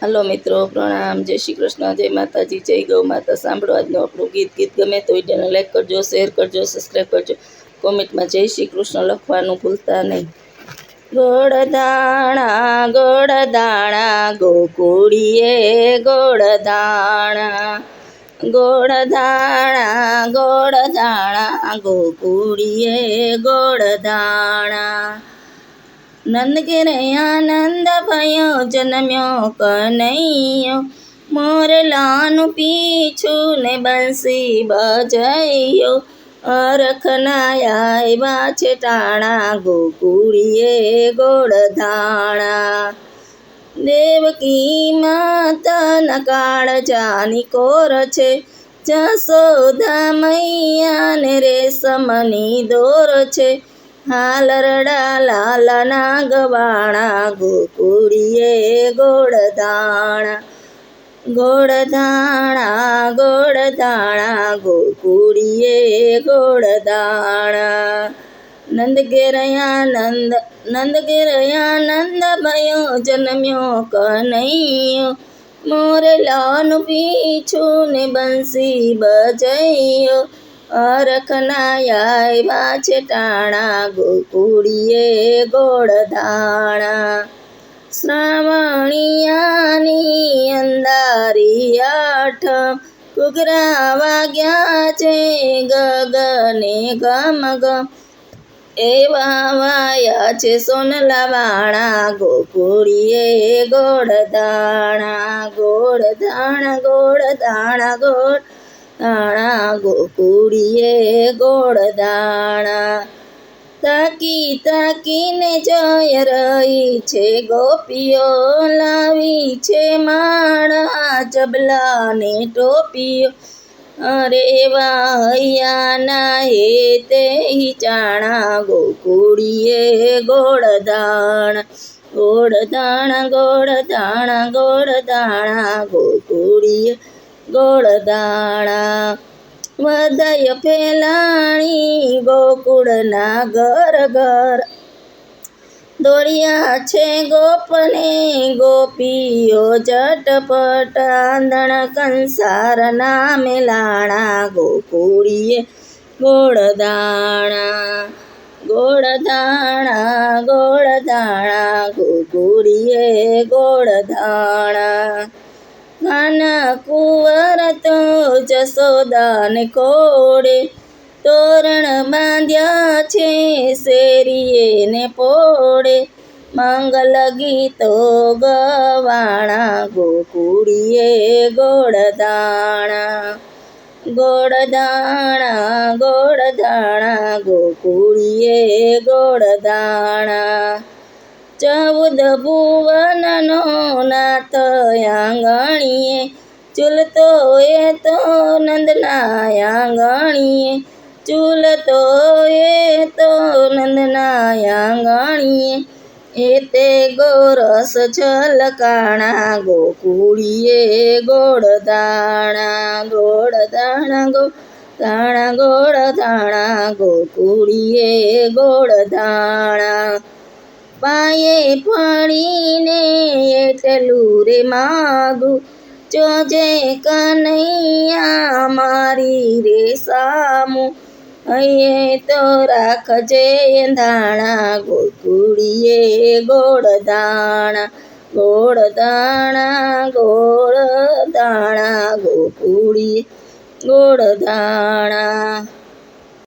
Hello મિત્રો, પ્રણામ, જય શ્રી કૃષ્ણ, જય માતાજી, જય ગૌ માતા. સાંભળો આજનું આપણું ગીત ગમે તો વિડીયોને લાઈક કરજો, શેર કરજો, સબસ્ક્રાઈબ કરજો. કોમેન્ટમાં જય શ્રી કૃષ્ણ લખવાનું ભૂલતા નહીં. ગોળ દાણા ગોકુળીએ ગોળ દાણા ગોકુળીએ ગોળ દાણા. નંદ ઘેરે આનંદ ભયો જન્મ્યો કનૈયો, મોરલાનું પીછું ને બંસી બજૈયો. અરખના આવ્યા છે ટાણા, ગોકુળીએ ગોળ ધાણા. દેવકી માતાના કાળજાની કોર છે, જશોદા મૈયાને રેશમની દોર છે. હાલરડા લાલના ગવાણા, ગોકુળીએ ગોળ ધાણા ગોકુળીએ ગોળ દાણા. નંદ ઘેરયા નંદ ભયો જન્મ્યો કનૈયો, મોરલાનું પીછું ને બંસી બજૈયો. અરખના આવ્યા છે ટાણા, ગોકુળીએ ગોળ ધાણા. શ્રાવણિયાની અંધારી આઠમ, ઘૂઘરા વાગ્યા છે ગગને ગમ ગમ. એવા વાયા છે સોનલા વાણા, ગોકુળીએ ગોળ ધાણા ગોકુળીએ ગોળ દાણા. તાકી તાકીને જોઈ રહી છે ગોપીઓ, લાવી છે માળા ચબલાને ટોપીઓ. અરે વાહૈયાના હે તે ચાણા, ગોકુળીએ ગોળ દાણા ગોકુળીએ ગોળ દાણા. વધય ફેલાણી ગોકુળના ઘર ઘર, દોડ્યા છે ગોપને ગોપીઓ ઝટપટ. આંધણ કંસારના મેલાણા, ગોકુળીએ ગોળ દાણા ગોકુળીએ ગોળ દાણા. નાના કુંવર તો જશોદાને ખોડે, તોરણ બાંધ્યા છે શેરીએ ને પોળે. મંગલ ગીતો ગવાણા, ગોકુળીએ ગોળ દાણા ગોકુળીએ ગોળ દાણા. 14 ભુવનનો નાથ આંગણીએ, ઝૂલતો એ તો નંદના આંગણીએ. એ તે ગોરસ છલકાણા, ગોકુળીએ ગોળ દાણા ગોકુળીએ ગોળ દાણા. પાયે પડીને એટલું રે માગું, જોજે કનૈયા મારી રે સામું. હૈયે તો રાખજે ધાણા, ગોકુળીએ ગોળ દાણા ગોકુળીએ ગોળ દાણા.